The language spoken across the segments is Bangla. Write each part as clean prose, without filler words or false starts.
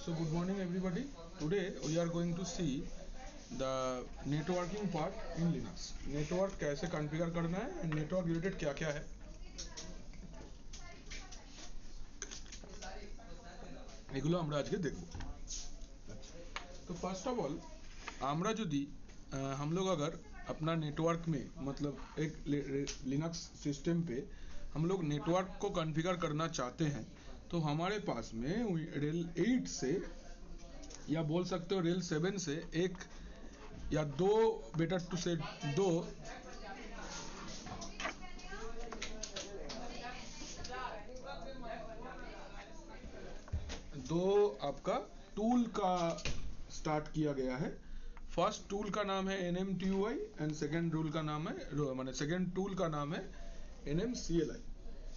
So good morning everybody. Today we are going to see the networking part in Linux. Network कैसे कॉन्फ़िगर करना है and network related क्या क्या है এগুলো আমরা আজকে দেখব। तो फर्स्ट ऑफ ऑल আমরা যদি हम लोग अगर अपना नेटवर्क में मतलब एक लिनक्स सिस्टम पे हम लोग नेटवर्क को कॉन्फ़िगर करना चाहते हैं तो हमारे पास में रेल 8 से या बोल सकते हो रेल 7 से एक या दो, बेटर टू से दो आपका टूल का स्टार्ट किया गया है। फर्स्ट टूल का नाम है NMTUI एंड सेकेंड टूल का नाम है মানে সেকেন্ড টুল का नाम है NMCLI।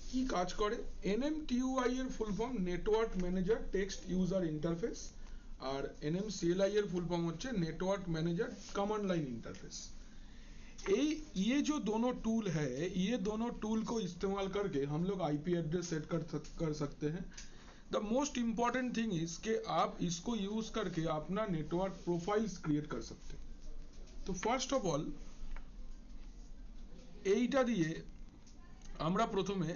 কি কাজ করে? NMTUI এর full form network manager text user interface और NMCLI এর फुल फॉर्म होच्छे network manager command line interface. ये जो दोनों टूल है ये दोनों टूल को इस्तेमाल करके हम लोग आईपी एड्रेस सेट कर सकते हैं। The most important thing is कि आप इसको यूज करके अपना नेटवर्क प्रोफाइल्स क्रिएट कर सकते हैं। तो फर्स्ट ऑफ ऑल এইটা দিয়ে আমরা প্রথমে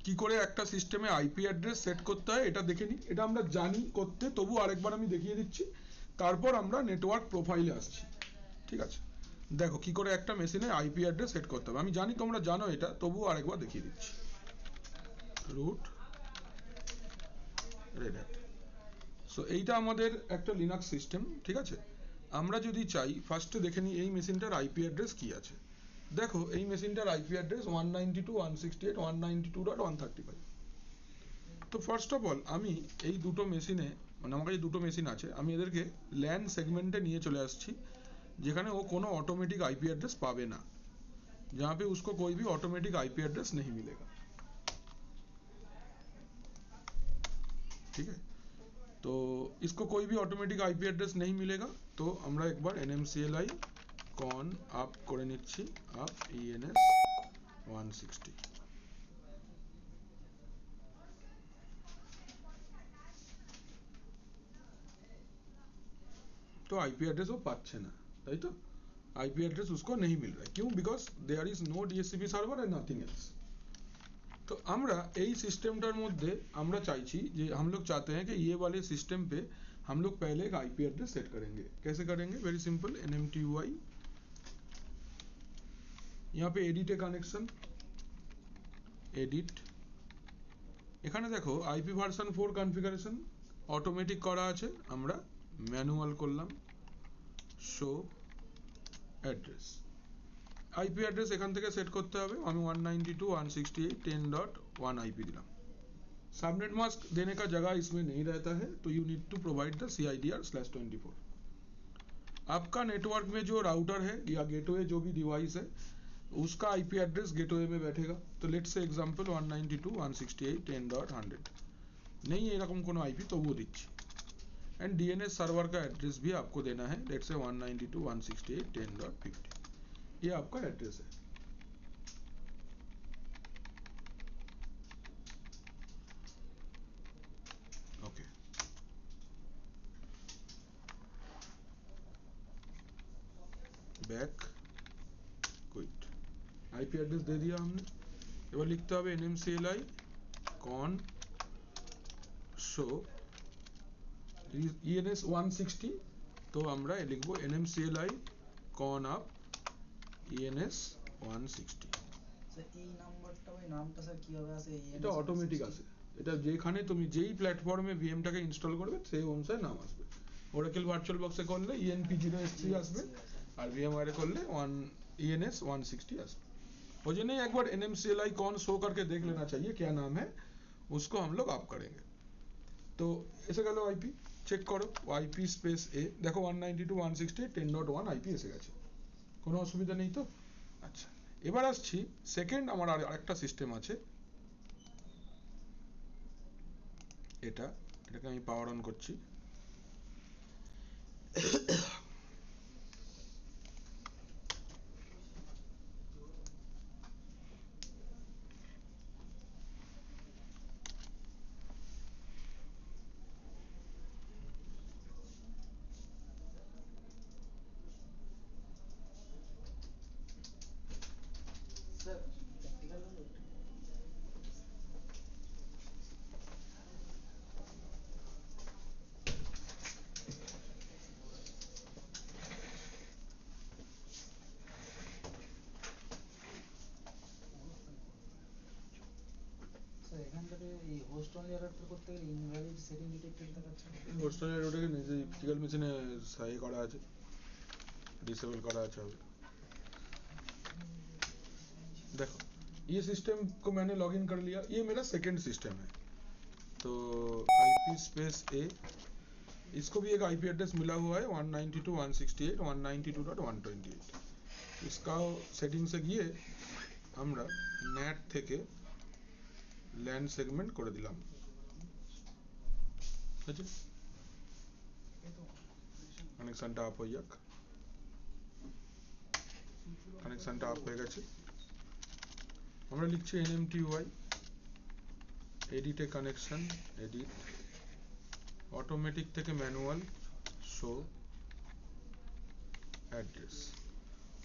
কি করে একটা সিস্টেমে আইপি অ্যাড্রেস সেট করতে হয় এটা দেখে নিই। এটা আমরা জানি করতে, তবু আরেকবার আমি দেখিয়ে দিচ্ছি, তারপর আমরা নেটওয়ার্ক প্রোফাইলে আসছি। ঠিক আছে, দেখো কি করে একটা মেশিনে আইপি অ্যাড্রেস সেট করতে হবে। আমি জানি তোমরা জানো এটা, তবু আরেকবার দেখিয়ে দিচ্ছি। Root red hat. সো এইটা আমাদের একটা লিনাক্স সিস্টেম। ঠিক আছে, আমরা যদি চাই ফার্স্টে দেখে নিই এই মেশিনটার আইপি অ্যাড্রেস কি আছে। দেখো এই মেশিনটার আইপি অ্যাড্রেস 192.168.135। তো ফার্স্ট অফ অল আমি এই দুটো মেশিনে মানে আমার কাছে দুটো মেশিন আছে, আমি এদেরকে ল্যান সেগমেন্টে নিয়ে চলে আসছি যেখানে ও কোনো ऑटोमेटिक आईपी एड्रेस पावे ना, जहाँ पे उसको कोई भी ऑटोमेटिक आईपी एड्रेस नहीं मिलेगा। ठीक है, तो इसको कोई भी ऑटोमेटिक आईपी एड्रेस नहीं मिलेगा। तो আমরা একবার NMCLI कॉन आप করে নিচ্ছি आप ENS 160। तो आईपी एड्रेस वो पाচ্ছে না, তাই তো? आईपी एड्रेस उसको नहीं मिल रहा है, क्यों? Because there is no DHCP server and nothing else. तो আমরা এই সিস্টেমটার মধ্যে আমরা চাইছি যে हम लोग चाहते हैं कि ये वाले सिस्टम पे हम लोग पहले एक आईपी एड्रेस सेट करेंगे। कैसे करेंगे? वेरी सिंपल, NMTUI, यहाँ पे एडिट ए कनेक्शन, एडिट, এখানে দেখো আইপি ভার্সন 4 কনফিগারেশন অটোমেটিক করা আছে, আমরা ম্যানুয়াল করলাম শো অ্যাড্রেস। आईपी एड्रेस এখান থেকে সেট করতে হবে। আমি 192.168.10.1 आईपी दिलाम। सबनेट मास्क देने का जगह इसमें नहीं रहता है, तो you need to provide the CIDR/24। आपका नेटवर्क में जो राउटर है या गेटवे जो भी डिवाइस है उसका आईपी एड्रेस गेटवे में बैठेगा। तो लेट्स से एग्जांपल 192.168.10.100 नहीं है एरकम कोनो आईपी, तो वो दिच्छी। एंड DNS सर्वर का एड्रेस भी आपको देना है, लेट्स से 192.168.10.50। ये आपका एड्रेस है। Okay, back quit, IP address दे दिया हमने। এবার লিখতে হবে NMCLI कॉन शो ENS 160। তো আমরা লিখব NMCLI कॉन अप ENS 160। এই নাম্বারটা ওই নামটা স্যার কিভাবে আসে? এটা অটোমেটিক আসে, এটা যেখানে তুমি যেই প্ল্যাটফর্মে ভিএমটাকে ইনস্টল করবে সেই অনুসারে নাম আসবে। ওরাকেল ভার্চুয়াল বক্সে করলে ENP0S3 আসবে আর VMware এ করলে ENS 160 আসবে। वो जो नहीं, एक बार NMCLI कॉन शो करके देख लेना चाहिए क्या नाम है, उसको हम लोग आप करेंगे। तो ऐसे গেল आईपी চেক করো, आईपी স্পেস এ দেখো 192.168.10.1 आईपी এসে গেছে, কোনো অসুবিধা নেই তো। আচ্ছা, এবার আসছি সেকেন্ড আমার আরেকটা সিস্টেম আছে, এটাকে আমি পাওয়ার অন করছি। হোস্ট অনলি অ্যাডাপ্টার করতে গেলে ইনভ্যালিড সেটিং ডিটেক্টেড দেখাচ্ছে। হোস্ট অনলি অ্যাডাপ্টার নিজে ফিজিক্যাল মেশিনে সাই করা আছে, डिसेबल करा अच्छा होगा। देखो ये सिस्टम को मैंने लॉगिन कर लिया, ये मेरा सेकंड सिस्टम है। तो आईपी स्पेस ए, इसको भी एक आईपी एड्रेस मिला हुआ है 192.168.192.128। इसका सेटिंग से गए আমরা নেট থেকে ল্যান সেগমেন্ট করে দিলাম। ঠিক আছে, কানেকশনটা আপ হয়ে যাক। কানেকশনটা আপ হয়ে গেছে। আমরা লিখছি nmty এডিটে কানেকশন, এডিট অটোমেটিক থেকে ম্যানুয়াল শো অ্যাড্রেস,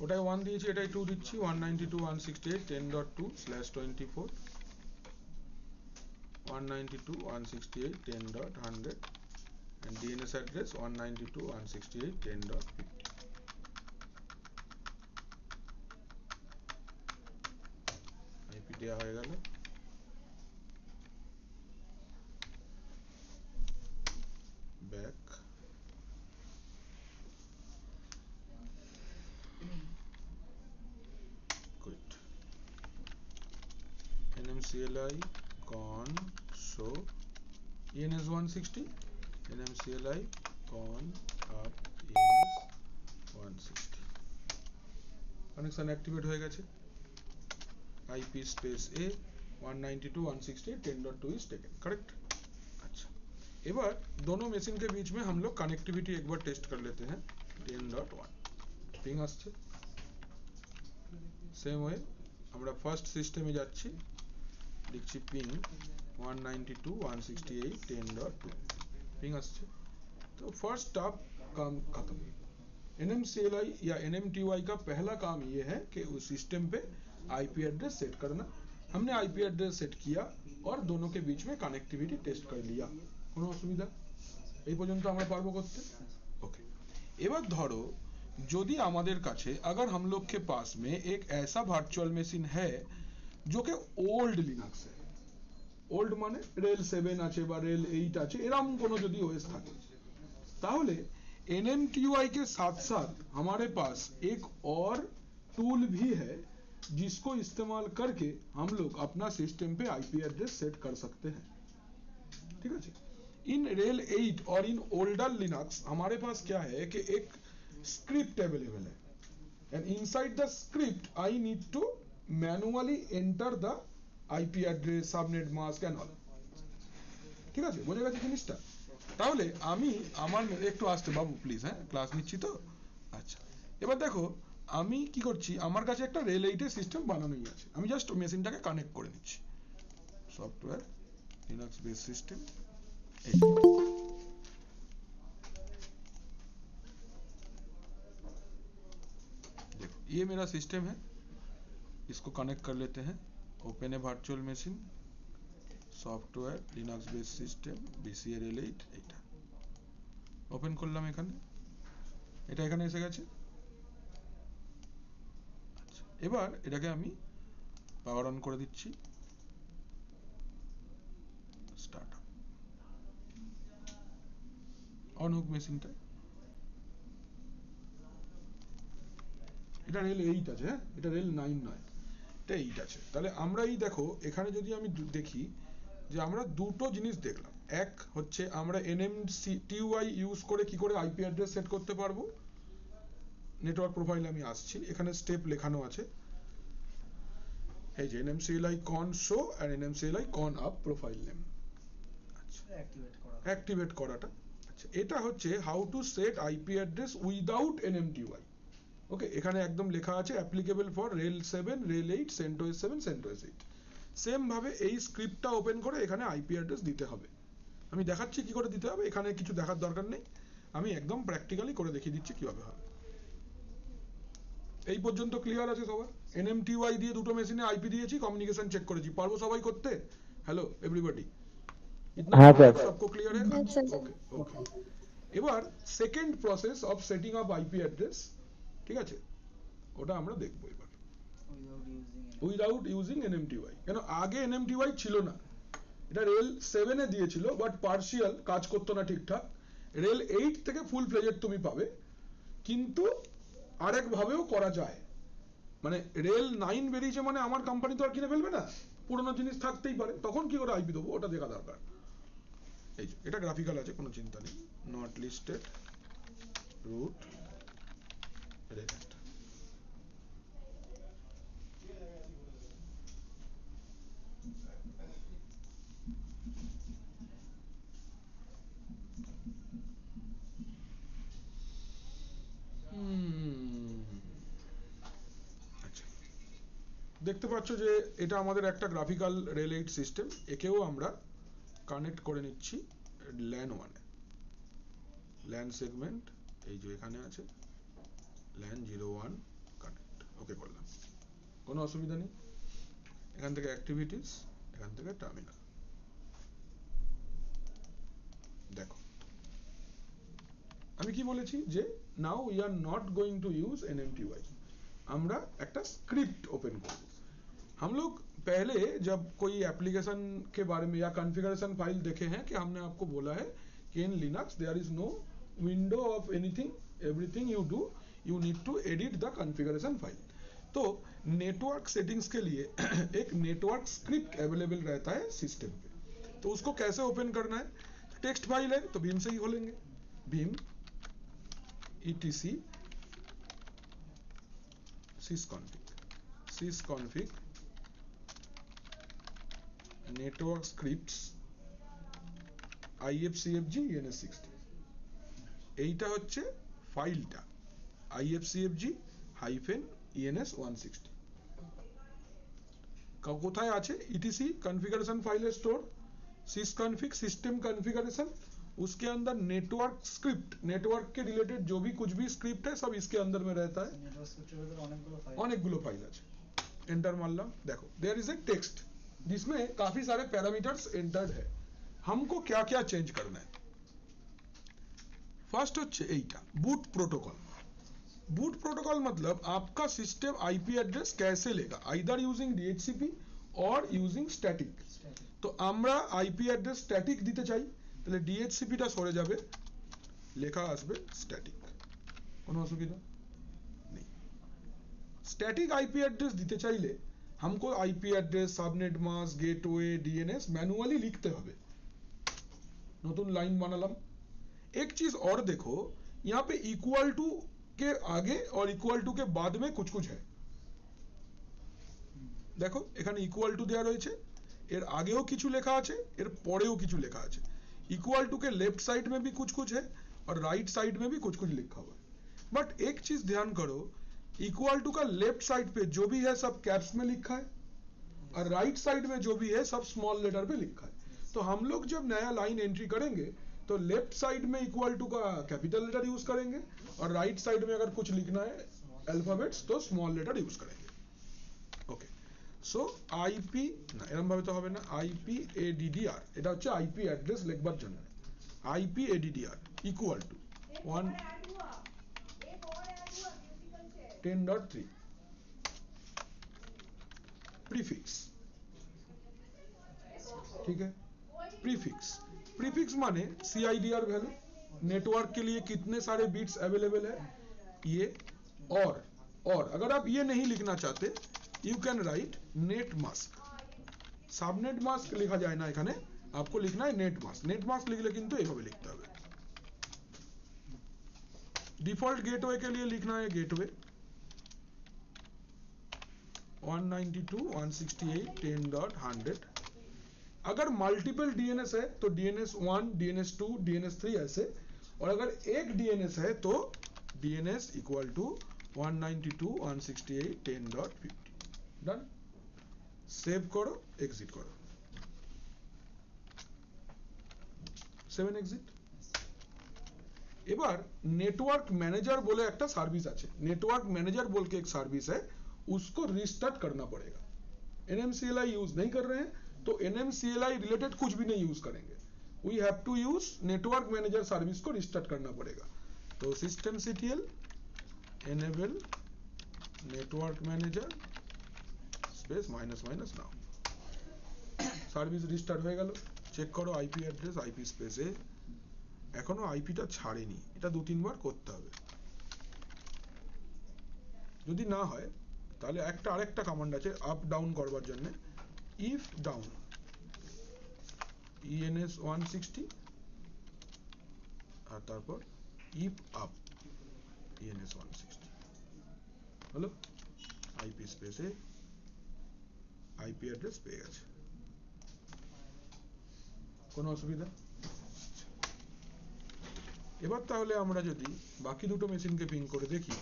ওটাই 1 দিয়েছি, এটাই 2 দিচ্ছি। 192.168.10.2/24 192.168.10.100 and DNS address 192.168.10.50। IP দেওয়া হয়ে গেল। Back quit nmcli con show ENS 160 nmcli con up ENS 160। Connection activate হয়ে গেছে। IP space A 192.168.10.2 is taken, correct. अच्छा, एबार दोनों मशीन के बीच में हम लोग कनेक्टिविटी एक बार टेस्ट कर लेते हैं। 10.1 पिंग আসছে। सेम वे আমরা ফার্স্ট সিস্টেমে যাচ্ছি, লিখছি পিং 192.168.10.2 पिंग আসছে। तो फर्स्ट स्टॉप काम खत्म। NMCLI या NMTY का पहला काम ये है कि उस सिस्टम पे आईपी एड्रेस सेट करना। हमने आईपी एड्रेस सेट किया और दोनों के बीच में कनेक्टिविटी टेस्ट कर लिया। কোনো অসুবিধা এই পর্যন্ত আমরা পারবো করতে? ओके। এবার ধরো যদি আমাদের কাছে अगर हम लोग के पास में एक ऐसा वर्चुअल मशीन है जो कि ओल्ड लिनक्स है, ओल्ड माने रेल 7 আছে বা रेल 8 আছে, এরকম কোনো যদি ওএস থাকে, তাহলে NMTY के साथ साथ हमारे पास एक और टूल भी है जिसको इस्तेमाल करके हम लोग अपना सिस्टम पे आईपी एड्रेस सेट कर सकते हैं। ठीक है जी। इन रेल 8 और इन ओल्डर लिनक्स हमारे पास क्या है कि एक स्क्रिप्ट अवेलेबल है, and inside the script I need to manually enter the IP address, subnet mask and all. ঠিক আছে, বোঝা গেছে জিনিসটা? তাহলে আমি আমার একটু আসতে বাবু প্লিজ, হ্যাঁ ক্লাস নিচ্ছি তো। আচ্ছা, এবার দেখো আমি কি করছি, আমার কাছে একটা রেল 8 এর সিস্টেম বানানোই আছে, আমি জাস্ট মেশিনটাকে কানেক্ট করে নিচ্ছি। সফটওয়্যার লিনাক্স বেস সিস্টেম, देखो ये मेरा सिस्टम है, इसको कनेक्ट कर लेते हैं। Open a virtual machine, software Linux base system BCA রেল 8, এটা ওপেন করলাম। এখানে এটা এখানে এসে গেছে। আচ্ছা, এবার এটাকে আমি পাওয়ার অন করে দিচ্ছি। স্টার্ট আপ অন হোক মেশিনটা। এটা রেল 8 আছে, হ্যাঁ এটা রেল 9 নয়, এটা 8 আছে। তাহলে আমরা এই দেখো এখানে যদি আমি দেখি যে আমরা দুটো জিনিস দেখলাম। এক হচ্ছে আমরা NMTY ইউজ করে কি করে আইপি অ্যাড্রেস সেট করতে পারবো। নেটওয়ার্ক প্রোফাইল আমি আসছি, এখানে স্টেপ লেখানো আছে, এই যে NMCLI con show আর NMCLI con up profile name. আচ্ছা, অ্যাক্টিভেট করাটা। আচ্ছা, এটা হচ্ছে how to set IP address without NMTY। ওকে, এখানে একদম লেখা আছে applicable for rail 7, rail 8, CentOS 7, CentOS 8। Same ভাবে এই স্ক্রিপ্টটা ওপেন করে এখানে আইপি অ্যাড্রেস দিতে হবে। আমি দেখাচ্ছি কি করে দিতে হবে, এখানে কিছু দেখার দরকার নেই, আমি একদম প্র্যাকটিক্যালি করে দেখিয়ে দিচ্ছি কিভাবে হবে। এই পর্যন্ত ক্লিয়ার আছে সবার? NMTY দিয়ে দুটো মেশিনে আইপি দিয়েছি, কমিউনিকেশন চেক করেছি, পারবো সবাই করতে? হ্যালো এভরিবডি, हाँ सर। सबको क्लियर है? Okay okay. এবার second process of setting up IP address, ঠিক আছে, ওটা আমরা দেখবো এবার উইদাউট ইউজিং NMTY। কেন আগে NMTY ছিল না, এটা রেল 7 এ দিয়েছিল বাট পার্শিয়াল কাজ করতো না ঠিকঠাক, রেল 8 থেকে ফুল ফ্লেজেড তুমি পাবে, কিন্তু আরেক ভাবেও করা যায়। মানে রেল 9 বেরিয়েছে মানে আমার কোম্পানি তো আর কিনে ফেলবে না, পুরোনো জিনিস থাকতেই পারে, তখন কি করে আইপি দেবো ওটা দেখা দরকার। এই যে এটা গ্রাফিক্যাল আছে, কোনো চিন্তা নেই, নট লিস্টেড রুট রেট। আচ্ছা, দেখতে পাচ্ছ যে এটা আমাদের একটা গ্রাফিক্যাল রেল 8 সিস্টেম, একেও আমরা কানেক্ট করে নিচ্ছি ল্যান 1 এ। ল্যান সেগমেন্ট এই যে এখানে আছে, ল্যান 01 কানেক্ট, ওকে করলাম, কোনো অসুবিধা নেই। এখান থেকে অ্যাক্টিভিটিস, এখান থেকে টার্মিনাল। দেখো আমি কি বলেছি যে now we are not going to use NMTY, আমরা একটা स्क्रिप्ट ओपन करब। हम लोग पहले जब कोई एप्लीकेशन के बारे में या कॉन्फ़िगरेशन फाइल देखे हैं कि हमने आपको बोला है कि in Linux there is no window of anything, everything you do you need to edit the configuration file. तो नेटवर्क सेटिंग्स के लिए एक नेटवर्क स्क्रिप्ट अवेलेबल रहता है सिस्टम पे, तो उसको कैसे ओपन करना है, टेक्स्ट फाइल है तो भीम से ही खोलेंगे, Bhim etc sysconfig network scripts ifcfg ens60, এইটা হচ্ছে ফাইলটা ifcfg-ens160। কোথায় আছে, etc configuration file store, sysconfig system configuration, उसके अंदर नेटवर्क स्क्रिप्ट, नेटवर्क के रिलेटेड जो भी कुछ भी स्क्रिप्ट है सब इसके अंदर में रहता है। অনেকগুলো ফাইল আছে, এন্টার মারলাম, দেখো देयर इज ए टेक्स्ट जिसमें काफी सारे पैरामीटर्स एंटर्ड है। हमको क्या क्या चेंज करना है, फर्स्ट হচ্ছে এইটা बूट प्रोटोकॉल। बूट प्रोटोकॉल मतलब आपका सिस्टम आईपी एड्रेस कैसे लेगा, आइदर यूजिंग डीएचसीपी और यूजिंग स्टैटिक। तो আমরা আইপি অ্যাড্রেস স্ট্যাটিক দিতে চাই, তাহলে ডিএইচসিপিটা সরে যাবে, লেখা আসবে স্ট্যাটিক, কোনো অসুবিধা নেই। স্ট্যাটিক আইপি অ্যাড্রেস দিতে চাইলে हमको IP address, subnet mask, gateway, DNS manually लिखते হবে। नतून लाइन बनालाम। एक चीज और देखो, यहाँ पे इक्वल टू के आगे और इक्वल टू के बाद में कुछ कुछ है, देखो এখানে इक्वल टू দেয়া রয়েছে, এর আগেও কিছু লেখা আছে, এর পরেও কিছু লেখা আছে। इक्वल टू के लेफ्ट साइड में भी कुछ कुछ है और राइट साइड में भी कुछ कुछ लिखा हुआ है। बट एक चीज ध्यान करो, इक्वल टू का लेफ्ट साइड पे जो भी है सब कैप्स में लिखा है और राइट साइड में जो भी है सब स्मॉल लेटर पे लिखा है। तो हम लोग जब नया लाइन एंट्री करेंगे तो लेफ्ट साइड में इक्वल टू का कैपिटल लेटर यूज करेंगे और राइट साइड में अगर कुछ लिखना है अल्फाबेट्स तो स्मॉल लेटर यूज करेंगे। ओके, সো আইপি না এরকম ভাবে তো হবে না, আইপি এডিডিআর এটা হচ্ছে আইপি অ্যাড্রেস লিখবার জন্য, IP ADDR equal to 10.3 prefix, ठीक है। प्रीफिक्स, प्रीफिक्स माने सीआईडीआर वैल्यू, नेटवर्क के लिए कितने सारे बिट्स अवेलेबल है ये, और अगर आप ये नहीं लिखना चाहते you can write net mask, subnet mask लिखा जाए ना, এখানে आपको लिखना है नेट मास्क। नेट मास्क लिखले किंतु এইভাবে লিখতে হবে। डिफॉल्ट गेटवे के लिए लिखना है गेटवे 192.168.10.100। अगर मल्टीपल डीएनएस है तो डीएनएस 1, डीएनएस 2, डीएनएस 3 ऐसे, और अगर एक डीएनएस है तो DNS equal to 192.168.10.50। Done, save करो, एग्जिट करो, 7 एग्जिट। এবার নেটওয়ার্ক ম্যানেজার বলে একটা সার্ভিস আছে, নেটওয়ার্ক ম্যানেজার बोल के एक सर्विस है, उसको रिस्टार्ट करना पड़ेगा। NMCLI यूज नहीं कर रहे हैं तो NMCLI रिलेटेड कुछ भी नहीं यूज करेंगे, we have to use network manager service को रिस्टार्ट करना पड़ेगा। तो systemctl enable network manager space minus minus now, service restart হয়ে গেল। চেক করো আইপি অ্যাড্রেস, আইপি স্পেসে এখনো আইপিটা ছাড়েনি, এটা 2-3 বার করতে হবে। যদি না হয় তাহলে আরেকটা কমান্ড আছে আপ ডাউন করবার জন্য, ইফ ডাউন ENS 160 আর তারপর ইফ আপ ENS 160 হলো। আইপি স্পেসে আইপি অ্যাড্রেস পেয়ে গেছে, কোনো অসুবিধা? এবার তাহলে আমরা যদি বাকি দুটো মেশিনকে পিং করে দেখি,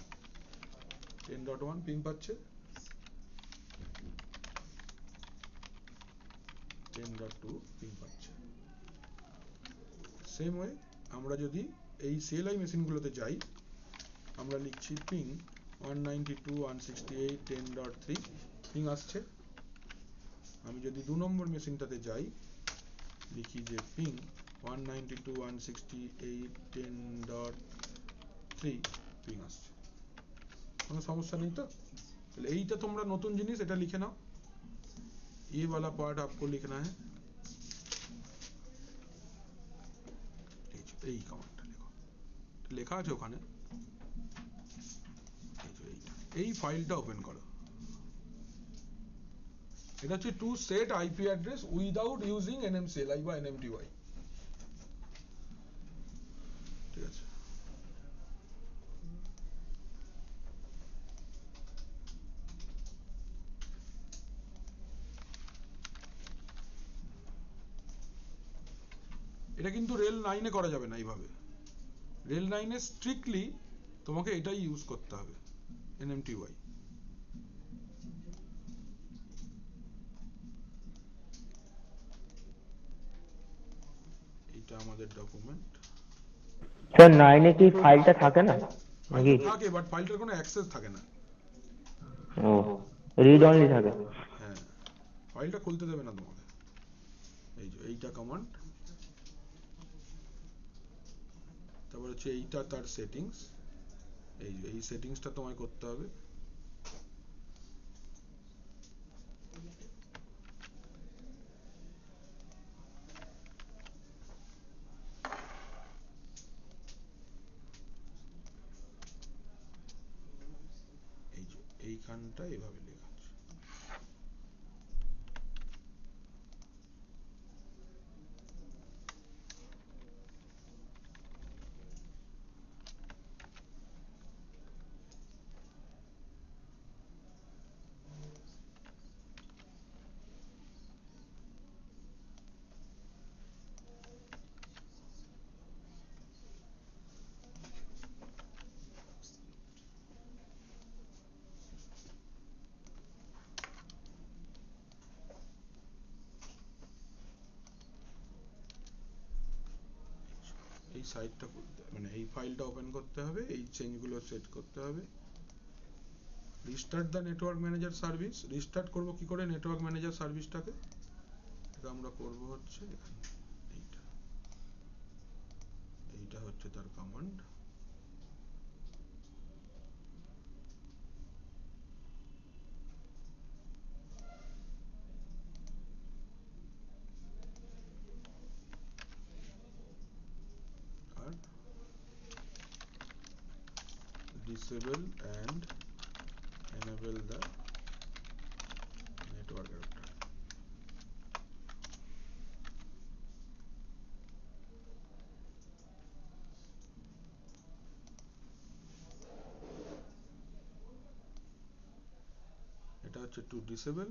10.1 পিং পাচ্ছে, 10.2 পিং পাচ্ছে। সেম ওয়ে আমরা যদি এই CLI মেশিনগুলোতে যাই, আমরা লিখছি পিং 192.168.10.3 পিং আসছে। আমি যদি 2 নম্বর মেশিনটাতে যাই, লিখি যে পিং 192.168.10.3 পিং আসছে, কোনো সমস্যা নেই তো? তাহলে এইটা তোমরা নতুন জিনিস, এটা লিখে নাও। ये वाला पार्ट आपको लिखना है, এই কমান্ডটা লেখো, লেখা আছে ওখানে। এই ফাইলটা ওপেন করো। এটা হচ্ছে to set IP address without using NMCLI বা NMTY, ঠিক আছে? এটা কিন্তু রেল 9-এ করা যাবে না এইভাবে। রেল 9-এ স্ট্রিক্টলি তোমাকে এটাই ইউজ করতে হবে, NMTY। এটা আমাদের ডকুমেন্ট। স্যার 9 এ কি ফাইলটা থাকে না নাকি? থাকে, বাট ফাইলটার কোনো অ্যাক্সেস থাকে না। ও, রিড অনলি থাকে। হ্যাঁ, ফাইলটা খুলতে দেবে না তোমাকে। এই যে এইটা কমান্ড, তারপর হচ্ছে এইটা তার সেটিংস। এই যে এই সেটিংসটা তোমায় করতে হবে। এই যে এইখানটা এভাবে লেখা আছে। এই সাইটটা খুলতে, মানে এই ফাইলটা ওপেন করতে হবে, এই চেঞ্জগুলো সেট করতে হবে। Restart the network manager service. Restart করব কি করে নেটওয়ার্ক ম্যানেজার সার্ভিসটাকে? এটা আমরা করব হচ্ছে এখানে, এইটা এইটা হচ্ছে তার কমান্ড। আর disable and enable the network adapter। এটা হচ্ছে টু ডিসেবল।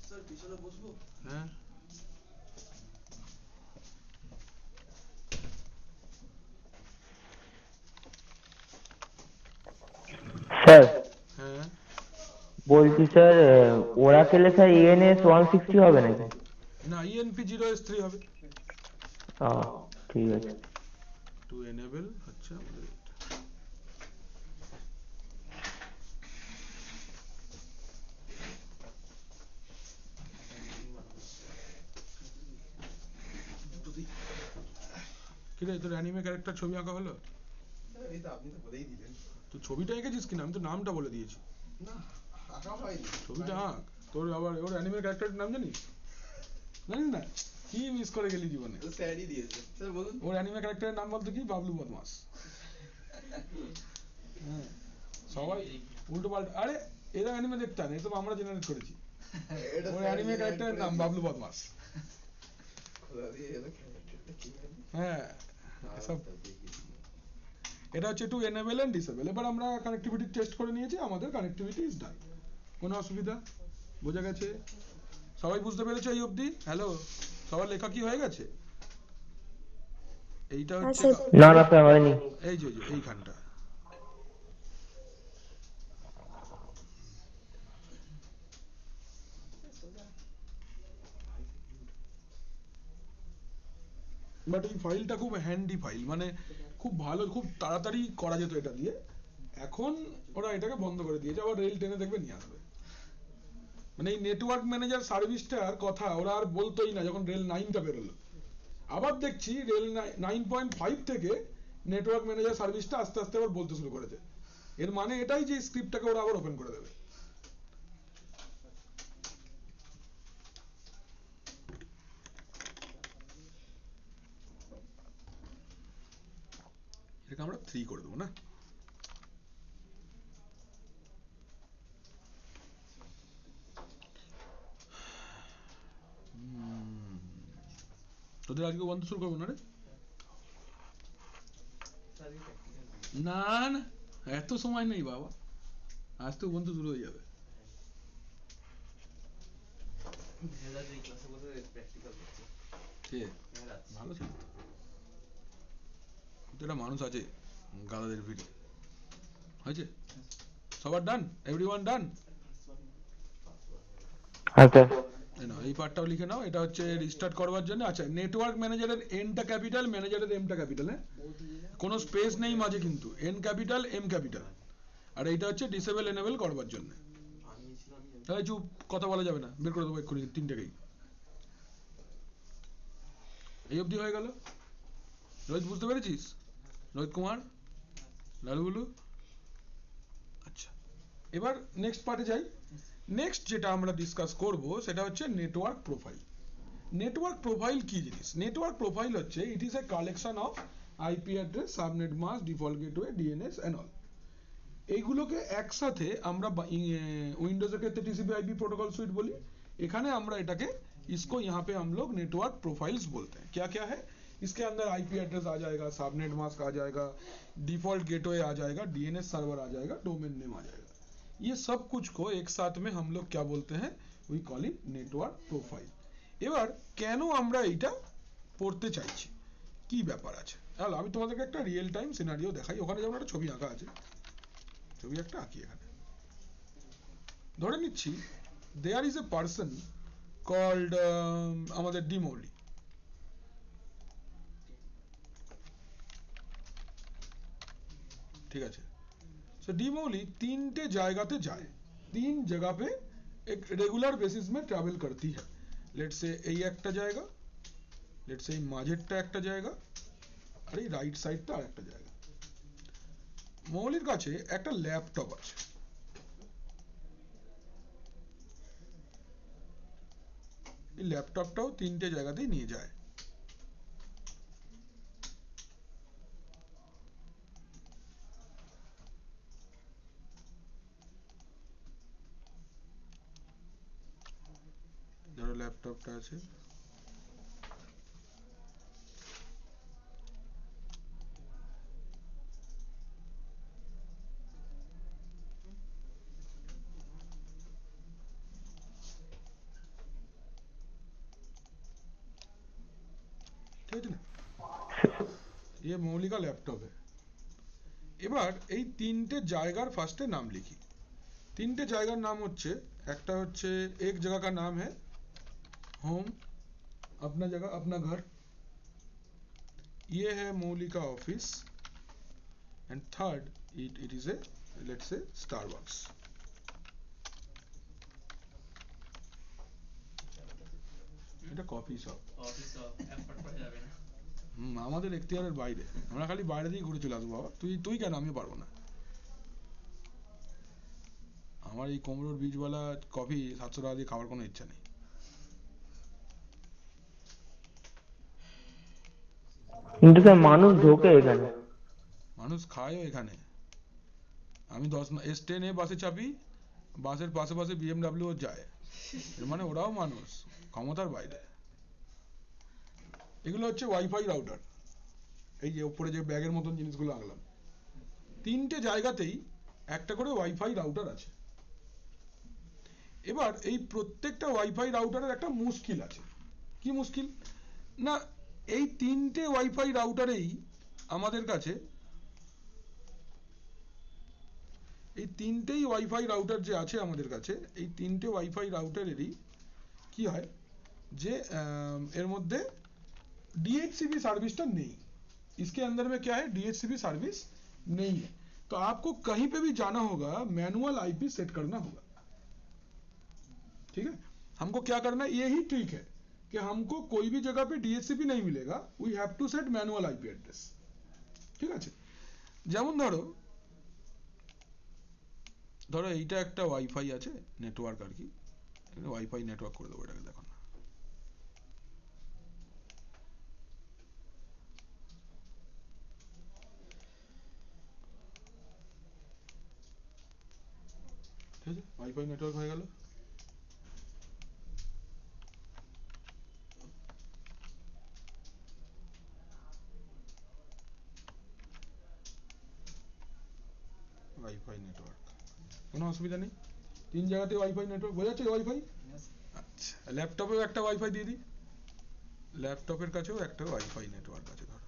স্যার পিছনে বসবো? হ্যাঁ, স্যার হ্যাঁ, বলছি স্যার, ওরাকেলে স্যার ENS 160 হবে নাকি? না ENP 0S3 হবে। ও, ঠিক আছে। টু এনেবল হচ্ছে আমাদের এটা। কিরে তোর অ্যানিমে ক্যারেক্টার ছবি আঁকা হলো? এই তো আপনি তো বলেই দিলেন। তুই ছবিটা এঁকেছিস কিনা? আমি তো নামটা বলে দিয়েছি। না, আঁকা হয়নি। ছবিটা আঁক। তোর আবার ওর অ্যানিমে ক্যারেক্টারের নাম জানিস? জানিস না কি মিস করে গেলি জীবনে? তো স্যারই দিয়েছে স্যার বলুন ওর অ্যানিমে ক্যারেক্টারের নাম বলতো কি? বাবলু বদমাস। হ্যাঁ, সবাই উল্টো পাল্টা, আরে এরা অ্যানিমে দেখতে হয় না, এসব আমরা জেনারেট করেছি। এটা ওর স্যার অ্যানিমে generate ক্যারেক্টারের নাম করেছে। বাবলু বদমাস। খোদা দিয়ে এলো ক্যারেক্টারটা কি জানি হ্যাঁ, এসব আচ্ছা, দেখেছি। এটা হচ্ছে টু এনেবল এন্ড ডিসেবল। এবার আমরা কানেক্টিভিটি টেস্ট করে নিয়েছি, আমাদের কানেক্টিভিটি ইজ ডান। কোনো অসুবিধা? বোঝা গেছে? সবাই বুঝতে পেরেছো এই অবধি? হ্যালো, সবার লেখা কি হয়ে গেছে? এইটা হচ্ছে না না স্যার হয়নি। এই যে এইখানটা। বাট এই ফাইলটা খুব হ্যান্ডি ফাইল, মানে খুব ভালো, খুব তাড়াতাড়ি করা যেত এটা দিয়ে। এখন ওরা এটাকে বন্ধ করে দিয়েছে, আবার রেল টেনে দেখবে নিয়ে আসবে। মানে এই নেটওয়ার্ক ম্যানেজার সার্ভিসটার কথা ওরা আর বলতোই না যখন রেল 9টা বেরোলো। আবার দেখছি রেল 9.5 থেকে নেটওয়ার্ক ম্যানেজার সার্ভিসটা আস্তে আস্তে আবার বলতে শুরু করেছে। এর মানে এটাই যে স্ক্রিপ্টটাকে ওরা আবার ওপেন করে দেবে। এটাকে আমরা 3 করে দেবো না? তোদের আজকে বন্ধ শুরু করবো না রে? না না, এত সময় নেই বাবা, আজ তো বন্ধু শুরু হয়ে যাবে। মেহেরাজ এই ক্লাসে বোধহয় প্র্যাকটিক্যাল করছে। কে? মেহেরাজ। ভালো ছিল তো, একটা মানুষ আছে গাদাদের ভিড়ে। হয়েছে? সবার ডান? এভরিওয়ান ডান? হ্যাঁ স্যার। এই পার্টটাও লিখে নাও, এটা হচ্ছে রিস্টার্ট করবার জন্য। আচ্ছা, নেটওয়ার্ক ম্যানেজারের এনটা ক্যাপিটাল, ম্যানেজারের এমটা ক্যাপিটাল, হ্যাঁ, কোনো স্পেস নেই মাঝে কিন্তু, এন ক্যাপিটাল এম ক্যাপিটাল। আর এইটা হচ্ছে ডিসেবল এনেবল করবার জন্য। তাহলে চুপ, কথা বলা যাবে না, বের করে দেবো এক্ষুনি তিনটেকেই। এই অবধি হয়ে গেল? রোহিত বুঝতে পেরেছিস? রোহিত কুমার, লালু বুলু? আচ্ছা, এবার নেক্সট পার্টে যাই। নেক্সট যেটা আমরা ডিসকাস করব সেটা হচ্ছে নেটওয়ার্ক প্রোফাইল। নেটওয়ার্ক প্রোফাইল কি জিনিস? নেটওয়ার্ক প্রোফাইল হচ্ছে it is a collection of IP address, subnet mask, default gateway, DNS and all. এইগুলোকে একসাথে আমরা উইন্ডোজের ক্ষেত্রে टीसीपी आईपी प्रोटोकॉल सुइट बोली, এখানে আমরা এটাকে इसको यहाँ पे हम लोग नेटवर्क प्रोफाइल्स बोलते हैं। क्या क्या है इसके अंदर? आईपी एड्रेस आ जाएगा, सबनेट मास्क आ जाएगा, डिफॉल्ट गेटवे आ जाएगा, डीएनएस सर्वर आ जाएगा, डोमेन नेम आ जाएगा। ये सब कुछ को एक साथ में हम लोग क्या बोलते हैं? We call it network profile. এবার কেন আমরা এটা পড়তে চাইছি, কি ব্যাপার আছে? তাহলে আমি তোমাদেরকে একটা রিয়েল টাইম সিনারিও দেখাই। ওখানে যেমন একটা ছবি আঁকা আছে, ছবি একটা আঁকি এখানে। ধরে নিচ্ছি there is a person called আমাদের ডিমৌলি। ঠিক আছে, সো ডিমৌলি তিনটে জায়গাতে যায়, তিন জায়গা पे एक रेगुलर बेसिस में ट्रैवल करती है। लेट्स से এই একটা জায়গা, लेट्स से মাঝেরটা একটা জায়গা, আর এই রাইট সাইডটা আরেকটা জায়গা। মৌলির কাছে একটা ল্যাপটপ আছে। এই ল্যাপটপটাও তিনটে জায়গাতেই নিয়ে যায়। ধরো ল্যাপটপটা আছে, ঠিক আছে না? ये मौलिक का लैपटॉप है। এবার এই তিনটে জায়গার ফার্স্টে নাম লিখি। তিনটে জায়গার নাম হচ্ছে, একটা হচ্ছে एक जगह का नाम है होम, अपना जगह अपना घर, ये है मौलिक का office, and third it is a let's say Starbucks. এটা কফি শপ। অফিস অ্যাপট করা যাবে না। আমাদের এখতিয়ারের বাইরে, আমরা খালি বাইরে দিয়ে ঘুরে চলে আসবো বাবা। তুই কেন? আমি পারবো না। আমার এই কোমরোর বীজওয়ালা কফি 700 টাকা দিয়ে খাওয়ার কোনো ইচ্ছা নেই। কিন্তু স্যার মানুষ ঢোকে এখানে। মানুষ খায়ও এখানে। আমি 10 S10 বাসে চাপি, বাসের পাশে পাশে BMW যায়, এর মানে ওরাও মানুষ, ক্ষমতার বাইরে। এগুলো হচ্ছে ওয়াইফাই রাউটার। এই যে উপরে যে ব্যাগের মতন জিনিসগুলো আনলাম, 3টে জায়গাতেই একটা করে ওয়াইফাই রাউটার আছে। এবার এই প্রত্যেকটা ওয়াইফাই রাউটারের একটা মুশকিল আছে। কি মুশকিল? না, এই 3টে ওয়াইফাই রাউটারেই আমাদের কাছে, এই 3টেই ওয়াইফাই রাউটার যে আছে আমাদের কাছে, এই 3টে ওয়াইফাই রাউটারেরই কি হয় যে এর मध्य DHCP सर्विस नहीं, इसके अंदर में क्या है, DHCP सर्विस नहीं है। तो आपको कहीं पे भी जाना होगा, मैनुअल आईपी सेट करना होगा। ठीक है, हमको क्या करना है, यही ट्रिक है कि हमको कोई भी जगह पे DHCP नहीं मिलेगा, we have to set manual IP address. ঠিক আছে, যেমন ধরো ধরো এইটা একটা ওয়াইফাই আছে নেটওয়ার্ক আর কি, ওয়াইফাই নেটওয়ার্ক করে দেবো এটাকে, দেখো না। ঠিক আছে, ওয়াইফাই নেটওয়ার্ক হয়ে গেল। ওয়াইফাই নেটওয়ার্ক, কোনো অসুবিধা নেই, 3 জায়গাতে ওয়াইফাই নেটওয়ার্ক বোঝা যাচ্ছে। ওয়াইফাই, আচ্ছা, ল্যাপটপেও একটা ওয়াইফাই দিয়ে দিই, ল্যাপটপের কাছেও একটা ওয়াইফাই নেটওয়ার্ক আছে ধরো।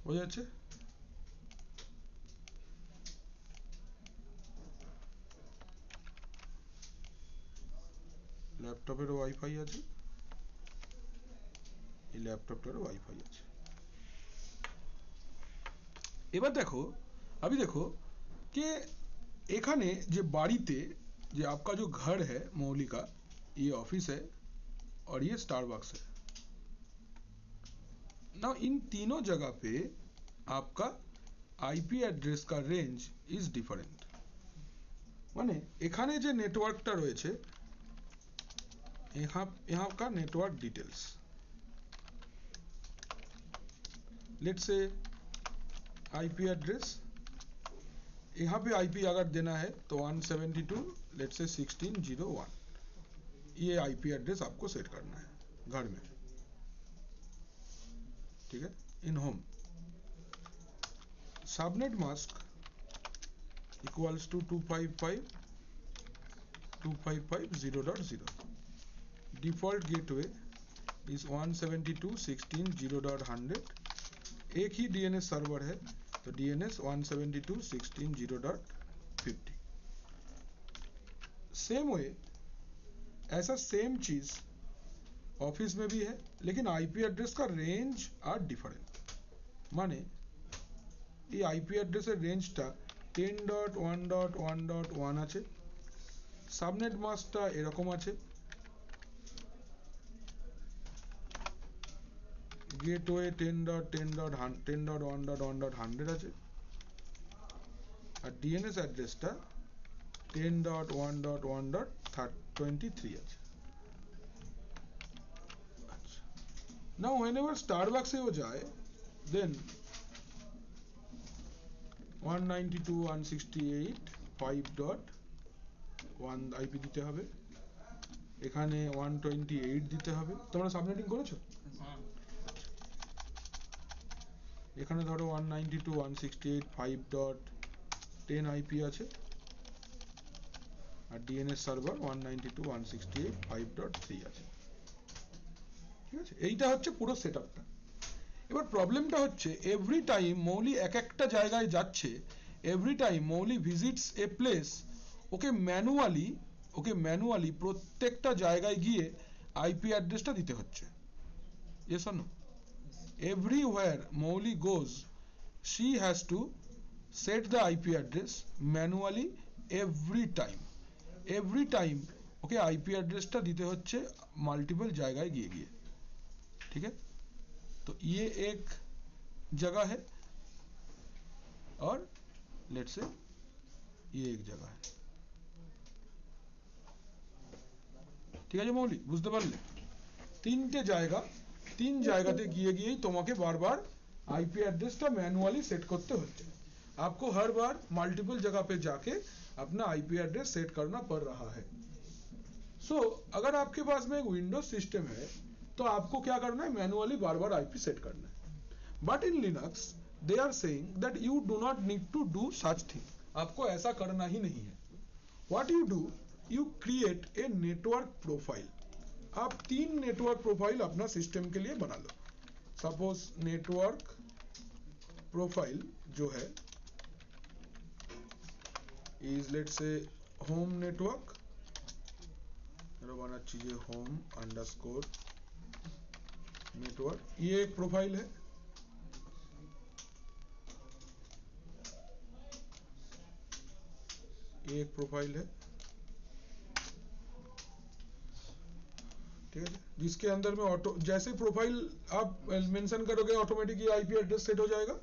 বোঝা যাচ্ছে? ল্যাপটপেরও ওয়াইফাই আছে, এই ল্যাপটপটারও ওয়াইফাই আছে। এবার দেখো, अभी देखो कि এখানে যে বাড়িতে যে आपका जो घर है मौली का, ये ऑफिस है और ये स्टारबक्स है ना। इन तीनों जगह पे आपका आईपी एड्रेस का रेंज इज डिफरेंट। মানে এখানে যে নেটওয়ার্কটা রয়েছে, यहाँ का network details, let's say IP address, यहाँ पे आईपी अगर देना है तो 172 लेट्स से 1601, ये आईपी एड्रेस आपको सेट करना है घर में। ठीक है, in home subnet mask equals to 255.255.0.0, default gateway is 172.16.0.100, एक ही डीएनएस सर्वर है तो डीएनएस 172.16.0.50। सेम वे ऐसा सेम चीज ऑफिस में भी है, लेकिन आईपी एड्रेस का रेंज आर डिफरेंट। माने ये आईपी एड्रेसের রেঞ্জটা 10.1.1.1 আছে, সাবনেট মাস্কটা এরকম আছে, गेटवे 10.1.1.100 আছে, আর ডিএনএস অ্যাড্রেসটা 10.1.1.23 আছে। আচ্ছা, নাও whenever Starbucks এও যায়, then 192.168.5.1 আইপি দিতে হবে, এখানে 128 দিতে হবে। তোমরা সাবনেটিং করেছো? এখানে ধরো 192.168.5.10 আইপি আছে, আর ডিএনএস সার্ভার 192.168.5.3 আছে। ঠিক আছে, এইটা হচ্ছে পুরো সেটআপটা। এবার প্রবলেমটা হচ্ছে এভরি টাইম মৌলি এক একটা জায়গায় যাচ্ছে, every time Mowli visits a place, okay manually প্রত্যেকটা জায়গায় গিয়ে আইপি অ্যাড্রেসটা দিতে হচ্ছে। Yes or no? Everywhere Mowli goes, she has to set the IP address manually every time okay, IP address টা দিতে হচ্ছে মাল্টিপল জায়গায় গিয়ে গিয়ে। ठीक है, तो ये एक जगह है। और लेट से ये एक जगह है। ঠিক আছে মৌলি, বুঝতে পারলে? তিনটে জায়গা, তিন জায়গাতে গিয়ে গিয়েই তোমাকে বারবার आईपी एड्रेसটা मैन्युअली सेट करते होते हैं। आपको हर बार मल्टीपल जगह पे जाके अपना आईपी एड्रेस सेट करना पड़ रहा है। सो अगर आपके पास में एक विंडोज सिस्टम है तो आपको क्या करना है, मैन्युअली बार बार आईपी सेट करना है। But in Linux they are saying that you do not need to do such thing, आपको ऐसा करना ही नहीं है। What you do, you create a network profile. आप 3 नेटवर्क प्रोफाइल अपना सिस्टम के लिए बना लो। सपोज नेटवर्क प्रोफाइल जो है इज लेट से होम नेटवर्क, बना चीजें होम अंडरस्कोर नेटवर्क, ये एक प्रोफाइल है। ये एक प्रोफाइल है, ठीक है, जिसके अंदर में ऑटो जैसे प्रोफाइल आप मेंशन करोगे ऑटोमेटिक ये आईपी एड्रेस सेट हो जाएगा।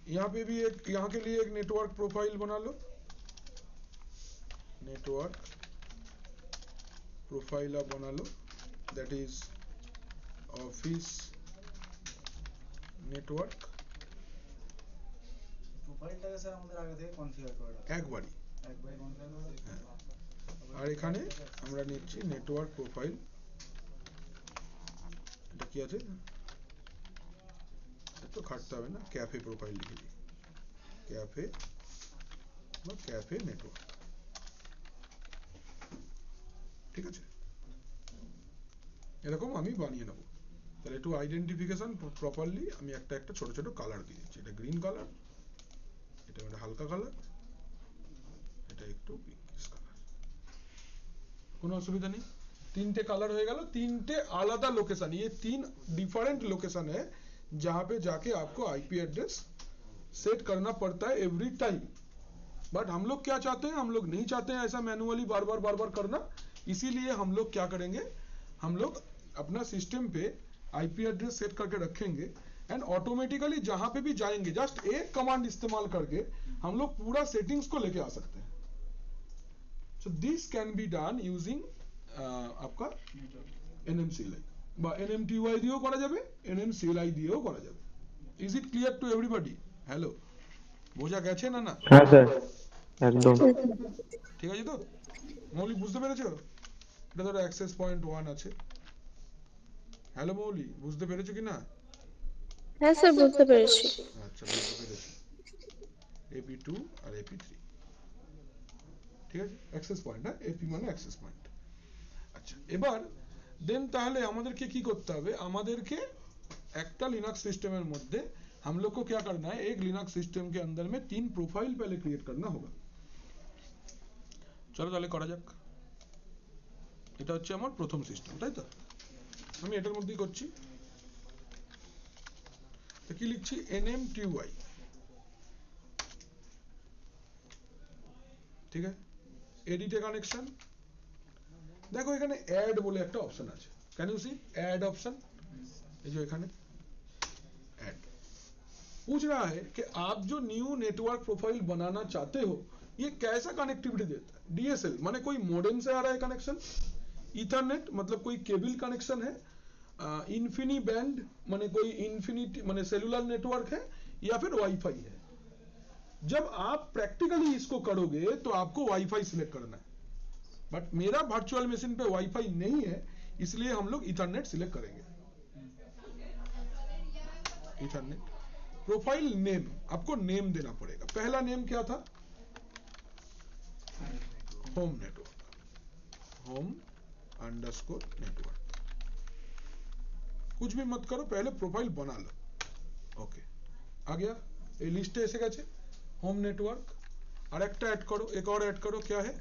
यहाँ पे भी एक, यहाँ के लिए एक नेटवर्क प्रोफाइल बना लो, नेटवर्क प्रोफाइल आप बना लो, दैट इज ऑफिस नेटवर्क। প্রোফাইলটাকে স্যার আমাদের আগে থেকে কনফিগার করে রাখতে একবারই একবারই কনফিগার করে রাখতে হ্যাঁ। আর এখানে আমরা নিচ্ছি নেটওয়ার্ক প্রোফাইল, এটা কি আছে তো খাটতে হবে না, ক্যাফে প্রোফাইল লিখে দিই, ক্যাফে বা ক্যাফে নেটওয়ার্ক, ঠিক আছে। এরকম আমি বানিয়ে নেব। তাহলে একটু আইডেন্টিফিকেশন প্রপারলি আমি একটা একটা ছোট ছোট কালার দিয়ে দিচ্ছি। এটা গ্রিন কালার, এটা একটা হালকা কালার, এটা একটু পিঙ্কিশ কালার, কোনো অসুবিধা নেই। तीनटे कलर हो गया, तीनटे आलादा लोकेशन, ये 3 डिफरेंट लोकेशन है जहां पे जाके आपको आईपी एड्रेस सेट करना पड़ता है एवरी टाइम। बट हम लोग क्या चाहते हैं, हम लोग नहीं चाहते हैं ऐसा मैन्युअली बार बार करना, इसीलिए हम लोग क्या करेंगे, हम लोग अपना सिस्टम पे आईपी एड्रेस सेट करके रखेंगे एंड ऑटोमेटिकली जहां पे भी जाएंगे जस्ट एक कमांड इस्तेमाल करके हम लोग पूरा सेटिंग्स को लेके आ सकते हैं। So this can be done using आपका NMCLI বা NMTUI দিয়েও করা যাবে, NMCLI দিয়েও করা যাবে। Is it clear to everybody? Hello, বোঝা গেছে না? না হ্যাঁ স্যার একদম ঠিক আছে তো? মৌলি বুঝতে পেরেছো? এটা ধরো অ্যাক্সেস পয়েন্ট 1 আছে। হ্যালো মৌলি, বুঝতে পেরেছো কি না? হ্যাঁ স্যার বুঝতে পেরেছি। আচ্ছা বুঝতে পেরেছি। AP2 আর AP3, ঠিক আছে, অ্যাক্সেস পয়েন্ট, হ্যাঁ, AP মানে অ্যাক্সেস পয়েন্ট। আচ্ছা এবার দেন তাহলে আমাদেরকে কি করতে হবে, আমাদেরকে একটা লিনাক্स सिस्टम মধ্যে हम लोग को क्या करना है, एक लिनक्स सिस्टम के अंदर में 3 प्रोफाइल पहले क्रिएट करना होगा। চলো তাহলে করা যাক। এটা হচ্ছে আমার প্রথম সিস্টেম, তাই তো? আমি এটার মধ্যেই করছি। তো কি লিখছি, NMTUI, ঠিক আছে, এডিটে কানেকশন। देखो এখানে ऐड बोले একটা ऑप्शन আছে, can you see add option, ये जो এখানে ऐड पूछ रहा है कि आप जो न्यू नेटवर्क प्रोफाइल बनाना चाहते हो ये कैसा कनेक्टिविटी देता है। DSL माने कोई मॉडेम से आ रहा है कनेक्शन, ईथरनेट मतलब कोई केबल कनेक्शन है, इन्फिनी बैंड माने कोई इन्फिनिटी माने सेलुलर नेटवर्क है, या फिर वाईफाई है। जब आप प्रैक्टिकली इसको करोगे तो आपको वाईफाई सिलेक्ट करना है, बट मेरा वर्चुअल मशीन पे वाईफाई नहीं है इसलिए हम लोग ईथरनेट सिलेक्ट करेंगे। ईथरनेट प्रोफाइल नेम, आपको नेम देना पड़ेगा। पहला नेम क्या था, home network, home underscore network, कुछ भी मत करो, पहले प्रोफाइल बना लो। ओके आ गया, ये लिस्ट एसे गेছে होम नेटवर्क। और एक ऐड करो, एक और ऐड करो, क्या है,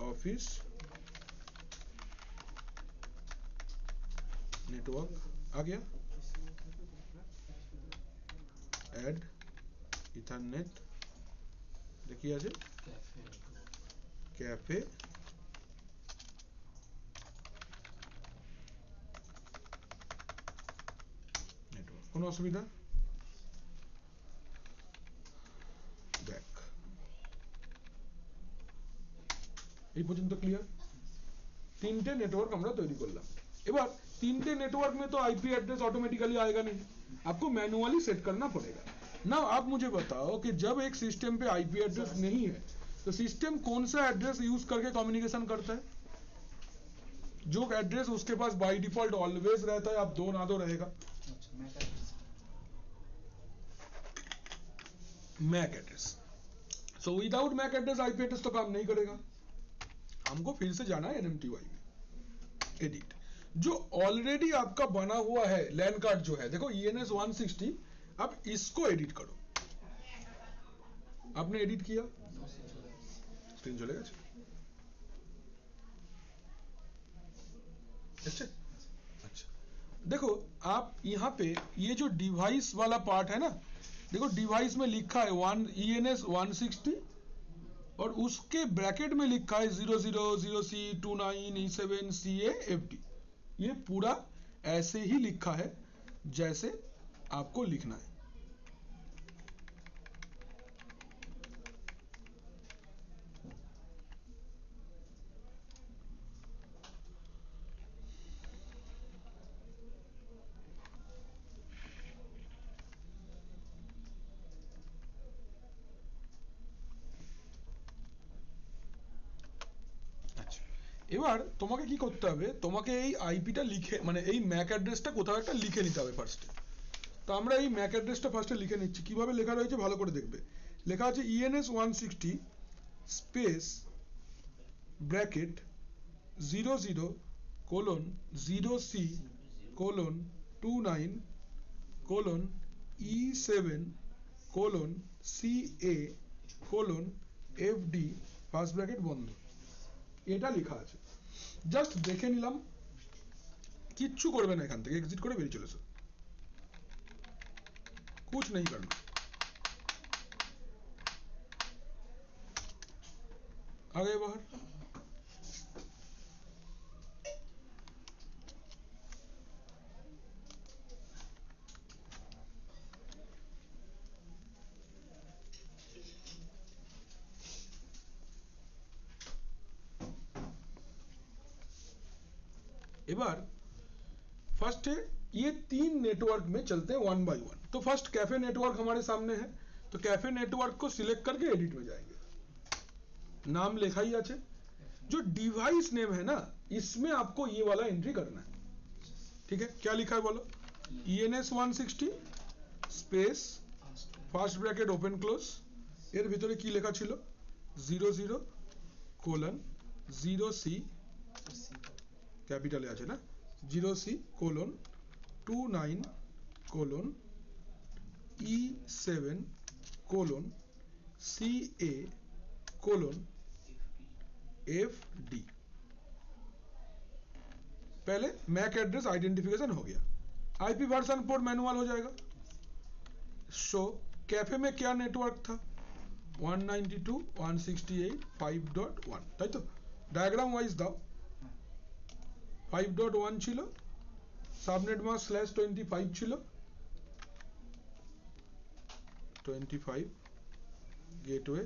ऑफिस नेटवर्क आ गया। ऐड इथरनेट, देखिए आज कैफे কোনো অসুবিধা? ব্যাক। এই পর্যন্ত ক্লিয়ার? তিনটে नेटवर्क আমরা তৈরি করলাম। এবার तीनटे नेटवर्क में तो आईपी एड्रेस ऑटोमेटिकली आएगा नहीं, आपको मैन्युअली सेट करना पड़ेगा। नाउ आप मुझे बताओ कि जब एक सिस्टम पे आईपी एड्रेस नहीं है तो सिस्टम कौन सा एड्रेस यूज करके कम्युनिकेशन करता है? जो एड्रेस उसके पास बाय डिफॉल्ट ऑलवेज रहता है, आप दो ना दो रहेगा, MAC address. So without MAC address IP address तो काम नहीं करेगा। हमको फिर से जाना है एनएमटीवाई में, एडिट। जो ऑलरेडी आपका बना हुआ है लैन कार्ड जो है, देखो ENS 160, अब इसको एडिट करो। आपने एडिट किया, स्क्रीन चलेगा। अच्छा, देखो आप यहाँ पे ये जो डिवाइस वाला पार्ट है ना, देखो डिवाइस में लिखा है ENS 160 और उसके ब्रैकेट में लिखा है 00C29E7CAFD। ये पूरा ऐसे ही लिखा है जैसे आपको लिखना है। এবার তোমাকে কি করতে হবে, তোমাকে এই আইপিটা লিখে মানে এই ম্যাক অ্যাড্রেসটা কোথাও একটা লিখে নিতে হবে ফার্স্টে। তো আমরা এই ম্যাক অ্যাড্রেসটা ফার্স্টে লিখে নিচ্ছি। কিভাবে লেখা রয়েছে ভালো করে দেখবে। লেখা আছে ENS 160 space bracket 00:0C:29:E7:CA:FD first bracket বন্ধ। এটা লেখা আছে, জাস্ট দেখে নিলাম, কিচ্ছু করবে না, এখান থেকে এক্সিট করে বেরিয়ে চলেছে, कुछ नहीं करना। आगे बाहर। एबार फर्स्ट है ये तीन नेटवर्क में चलते हैं वन बाय वन। तो फर्स्ट कैफे नेटवर्क हमारे सामने है, तो कैफे नेटवर्क को सिलेक्ट करके एडिट में जाएंगे। नाम लिखा ही আছে, जो डिवाइस नेम है ना इसमें आपको ये वाला एंट्री करना है। ठीक है, क्या लिखा है बोलो? ENS 160 space first bracket open close, এর ভিতরে কি লেখা ছিল 00:0C ক্যাপিটালে আছে না, 0C:29:E7:CA:FD। पहले मैक एड्रेस आइडेंटिफिकेशन हो गया, आईपी वर्जन पोर्ट मैनुअल हो जाएगा। सो कैफे में क्या नेटवर्क था 192.168.5.1, তাই তো? ডায়াগ্রাম ওয়াইজ দাও। 5.1 ছিল, সাবনেট মাস্ক /25 ছিল, 25 gateway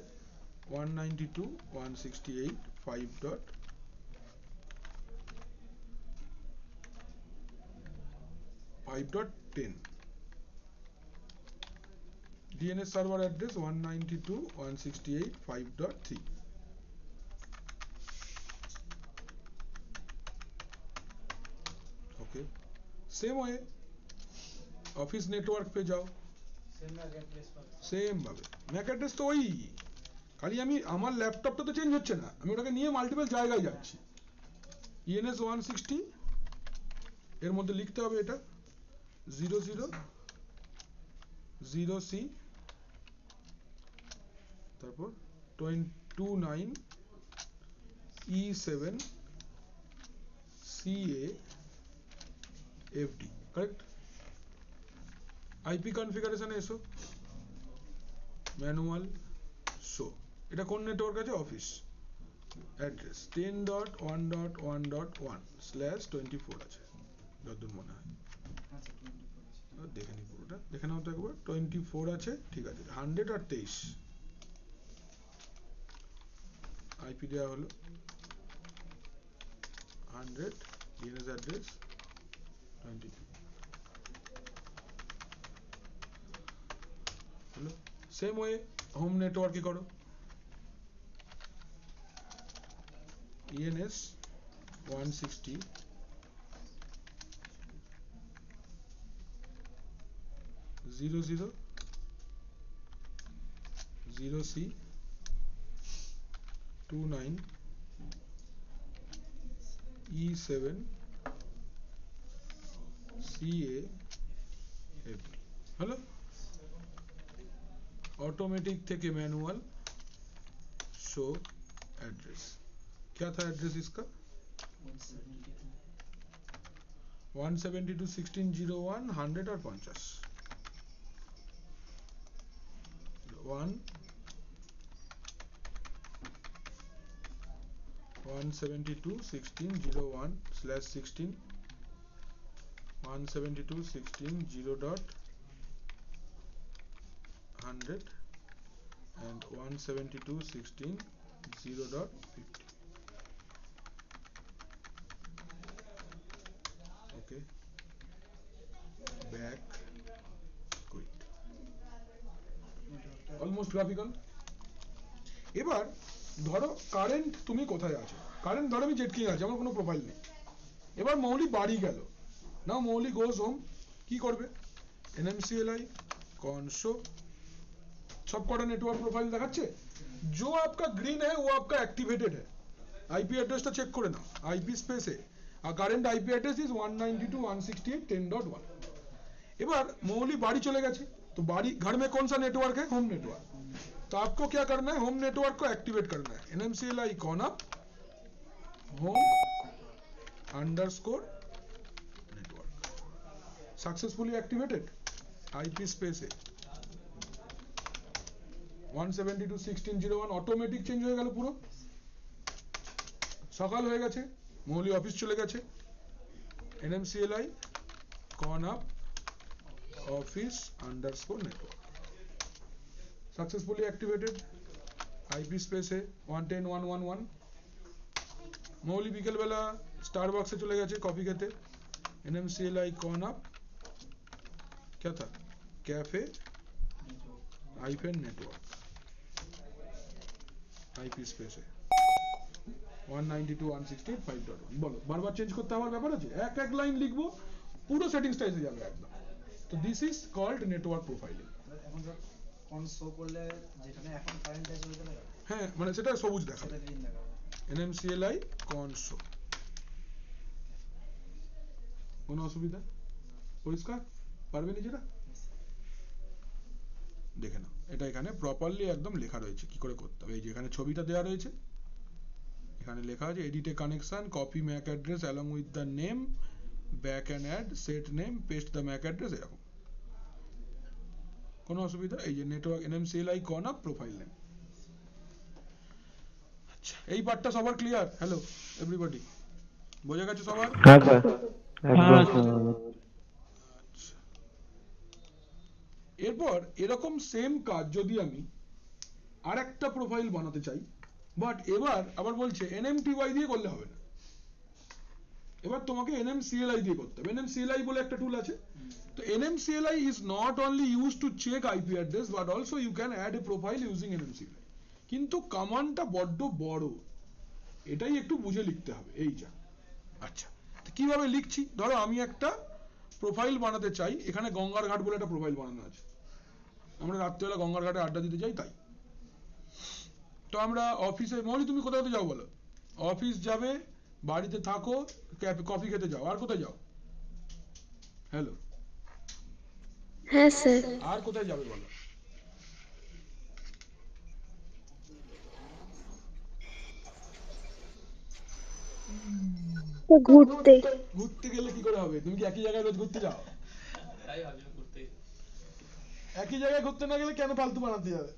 192.168.5.10, DNS server address 192.168.5.3। Okay, same है ऑफिस नेटवर्क पे जाओ, सेम ভাবে ম্যাক অ্যাড্রেস তো ওই, খালি আমি আমার ল্যাপটপটা তো চেঞ্জ হচ্ছে না, আমি ওটাকে নিয়ে মাল্টিপল জায়গায় যাচ্ছি। ENS 160 এর মধ্যে লিখতে হবে এটা 00:0C তারপর 29:E7:CA:FD, करेक्ट। आईपी कॉन्फ़िगरेशन एसो मैनुअल शो, এটা কোন নেটওয়ার্ক আছে? অফিস অ্যাড্রেস 10.1.1.1/24 আছে যতদূর মনে হয়, দেখে নি পুরো। দেখে নাও তো একবার 24 আছে, ঠিক আছে 100 আর 23 আইপি দেওয়া হলো 100 ডিএনএস অ্যাড্রেস 23 হলো। সেম ওয়ে হোম নেটওয়ার্কে করো ENS 160 00 0C 29 E7 CA FD হলো। ऑटोमेटिक থেকে मैनुअल शो एड्रेस, क्या था एड्रेस इसका 172.16.01 100 और 50 172.16.01/16 172.16.0.100 and 172.16.0.50 okay back quit almost graphical। এবার ধরো কারেন্ট তুমি কোথায় আছো, কারেন্ট ধরো আমি জেটকিং আছে, আমার কোনো প্রোফাইল নেই। এবার মৌলি বাড়ি গেল, নাও মৌলি গোজ হোম, কি করবে NMCLI कॉन्सो सब कटा नेटवर्क प्रोफाइल देखाচ্ছে, जो आपका ग्रीन है वो आपका एक्टिवेटेड है। आईपी एड्रेसটা চেক করে নাও, आईपी स्पेस है और करंट आईपी एड्रेस इज 192.168.10.1। এবার মৌলি বাড়ি চলে গেছে, तो बाड़ी घर में कौन सा नेटवर्क है, होम नेटवर्क। तो आपको क्या करना है, होम नेटवर्क को एक्टिवेट करना है। NMCLI con up home underscore network successfully activated, IP space है 172.16.01 অটোমেটিক চেঞ্জ হয়ে গেল পুরো। সকাল হয়ে গেছে, মৌলি অফিস চলে গেছে, NMCLI con up office underscore network successfully activated, IP space है 110.111। মৌলি বিকেল বেলা স্টারবাক্সে চলে গেছে কফি খেতে, NMCLI कॉनअप क्या था cafe hyphen network IP space है 192.168.5.1। বলো বারবার চেঞ্জ করতে আমার ব্যাপার আছে, এক এক লাইন লিখবো পুরো সেটিংসটা এসে যাবে একদম। তো this is called network profiling. এখন যখন কোন শো করলে যেখানে এখন কারেন্ট আছে ওইটা দেখাবে, হ্যাঁ মানে সেটা সবুজ দেখাবে, সেটা গ্রিন দেখাবে। NMCLI কনসো। কোনো অসুবিধা, পরিষ্কার পারবে নিজেরা দেখে নাও। এটা এখানে প্রপারলি একদম লেখা রয়েছে কি করে করতে হবে। এই যে এখানে ছবিটা দেওয়া রয়েছে, এখানে লেখা আছে edit a connection, copy MAC address along with the name, back and add, set name, paste the MAC address, এরকম কোনো অসুবিধা। এই যে network NMCLI con up profile name. আচ্ছা এই পার্টটা সবার ক্লিয়ার? হ্যালো এভরিবডি, বোঝা গেছে সবার? হ্যাঁ স্যার একদম। এরপর এরকম সেম কাজ যদি আমি আরেকটা প্রোফাইল বানাতে চাই, বাট এবার আবার বলছে NMTY দিয়ে করলে হবে না, এবার তোমাকে NMCLI দিয়ে করতে হবে। NMCLI বলে একটা টুল আছে। তো NMCLI is not only used to check IP address but also you can add a profile using NMCLI, কিন্তু কমান্ডটা বড্ড বড়, এটাই একটু বুঝে লিখতে হবে এই যা। আচ্ছা তো কিভাবে লিখছি, ধরো আমি একটা প্রোফাইল বানাতে চাই, এখানে গঙ্গার ঘাট বলে একটা প্রোফাইল বানানো আছে, আমরা রাত্রিবেলা গঙ্গার ঘাটে আড্ডা দিতে যাই তাই। তো আমরা অফিসে, মৌলি তুমি কোথায় যাও বলো? অফিস যাবে, বাড়িতে থাকো, কফি খেতে যাও, আর কোথায় যাও? হ্যালো হ্যাঁ স্যার, আর কোথায় যাবে বলো? ঘুরতে। ঘুরতে গেলে কি করে হবে, তুমি কি একই জায়গায় রোজ ঘুরতে যাও? তাই ভাবছি করতে। একই জায়গায় ঘুরতে না গেলে কেন ফালতু বানাতে যাবে?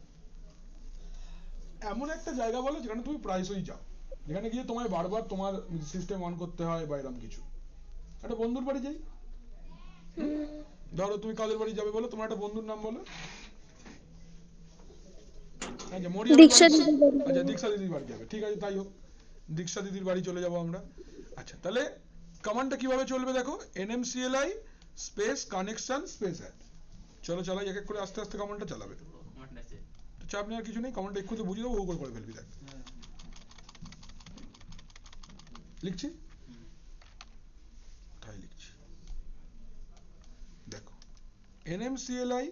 এমন একটা জায়গা বলো যেখানে তুমি প্রায়শই যাও, যেখানে গিয়ে তোমায় বারবার তোমার সিস্টেম অন করতে হয় বা এরকম কিছু। একটা বন্ধুর বাড়ি যাই, ধরো তুমি কাদের বাড়ি যাবে বলো, তোমার একটা বন্ধুর নাম বলো। আচ্ছা মরিয়মের দীক্ষা বাড়ি, দিদির বাড়ি আচ্ছা দীক্ষা দিদির বাড়ি যাবে, ঠিক আছে তাই হোক, দীক্ষা দিদির বাড়ি চলে যাব আমরা। আচ্ছা তাহলে কমান্ডটা কিভাবে চলবে দেখো, nmcli space connection space add. চলো চালাই এক এক করে আস্তে আস্তে কমান্ডটা চালাবে, কমান্ড আছে। তো চাপ নেওয়ার কিছু নেই, কমান্ডটা একটু তো বুঝিয়ে দেবো, ও করে ফেলবি দেখ। লিখছি, কোথায় লিখছি দেখো, nmcli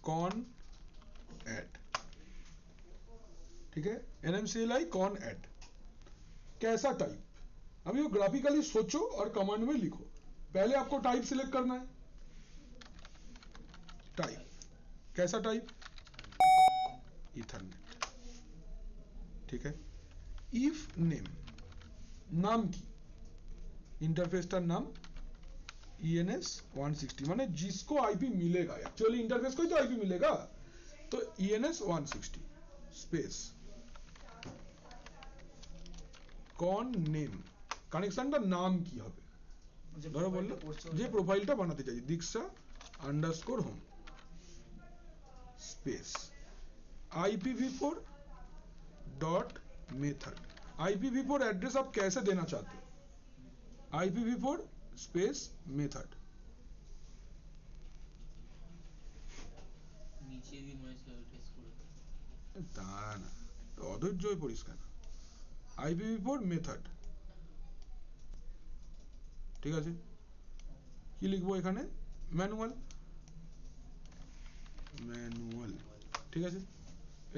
con add, ठीक है, nmcli con add, कैसा टाइप, अभी वो ग्राफिकली सोचो और कमांड में लिखो। पहले आपको टाइप सिलेक्ट करना है, टाइप कैसा टाइप, इथरनेट, ठीक है। इफ नेम, नाम की, इंटरफेस का नाम ENS 160, माने जिसको आईपी मिलेगा, एक्चुअली इंटरफेस को ही तो आईपी मिलेगा, तो ENS 160 स्पेस कौन नेम, কানেকশনটা নাম কি হবে, ধরো বললো যে প্রোফাইলটা বানাতে চাই দীক্ষা underscore home space IPv4 dot method. IPv4 address आप कैसे देना चाहते हो, IPv4 स्पेस मेथड, নিচে দিয়ে মনে হচ্ছে টেস্ট করে তা না তো অধৈর্য হয়ে পড়িস কেন, IPv4 মেথড, ঠিক আছে। কি লিখবো এখানে, ম্যানুয়াল, ম্যানুয়াল, ঠিক আছে।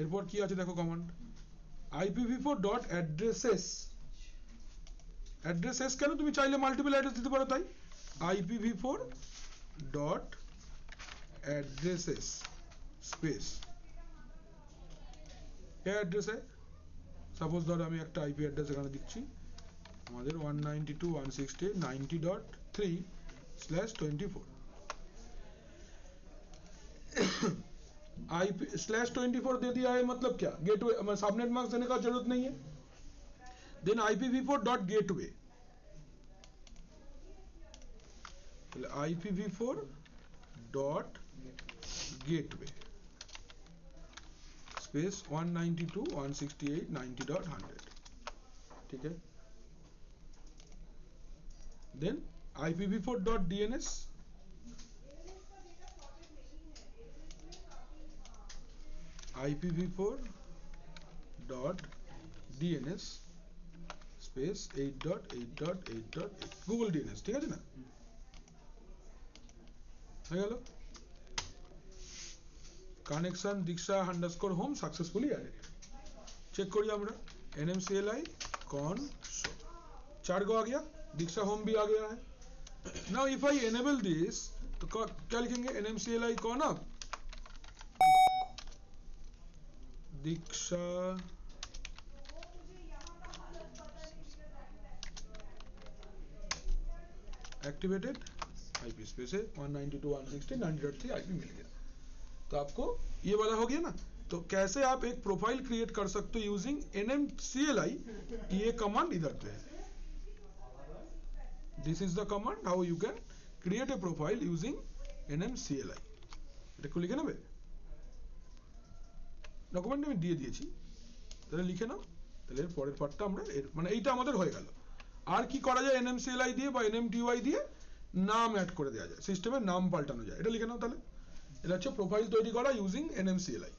এরপর কি আছে দেখো command, IPv4 dot addresses, addresses কেন, তুমি চাইলে মাল্টিপল অ্যাড্রেস দিতে পারো তাই, IPv4 ডট অ্যাড্রেসেস স্পেস, এই অ্যাড্রেসে সাপোজ ধরো আমি একটা আইপি অ্যাড্রেস এখানে দিচ্ছি, আমাদের 192.168.90.3/24, आईपी /24 दे दिया है, मतलब क्या, गेटवे, सबनेट मास्क देने का जरूरत नहीं है। Then IPv4 dot gateway, IPv4 dot gateway space 192.168.90.100, ठीक है। Then IPv4 dot DNS, IPv4 dot DNS space 8.8.8.8 Google DNS, ঠিক আছে না, হয়ে গেল। Connection Diksha underscore home successfully added, check करिए हमरा, nmcli con show 4 गो आ गया, दीक्षा होम भी आ गया है। Now if I enable this तो क्या लिखेंगे, nmcli con up दीक्षा एक्टिवेटेड आईपी स्पेस है 192.168.90.3 आईपी मिल गया। तो आपको ये वाला हो गया ना, तो कैसे आप एक प्रोफाइल क्रिएट कर सकते हो यूजिंग nmcli, ये कमांड इधर पे है, this is the command how you can create a profile using nmcli, এটা একটু লিখে নেবে, ডকুমেন্টে আমি দিয়ে দিয়েছি, তাহলে লিখে নাও, তাহলে এর পরের পার্টটা আমরা মানে এইটা আমাদের হয়ে গেল। আর কি করা যায় nmcli দিয়ে বা nmty দিয়ে, নাম অ্যাড করে দেওয়া যায়, সিস্টেমের নাম পাল্টানো যায়, এটা লিখে নাও তাহলে। এটা হচ্ছে প্রোফাইল তৈরি করা ইউজিং nmcli।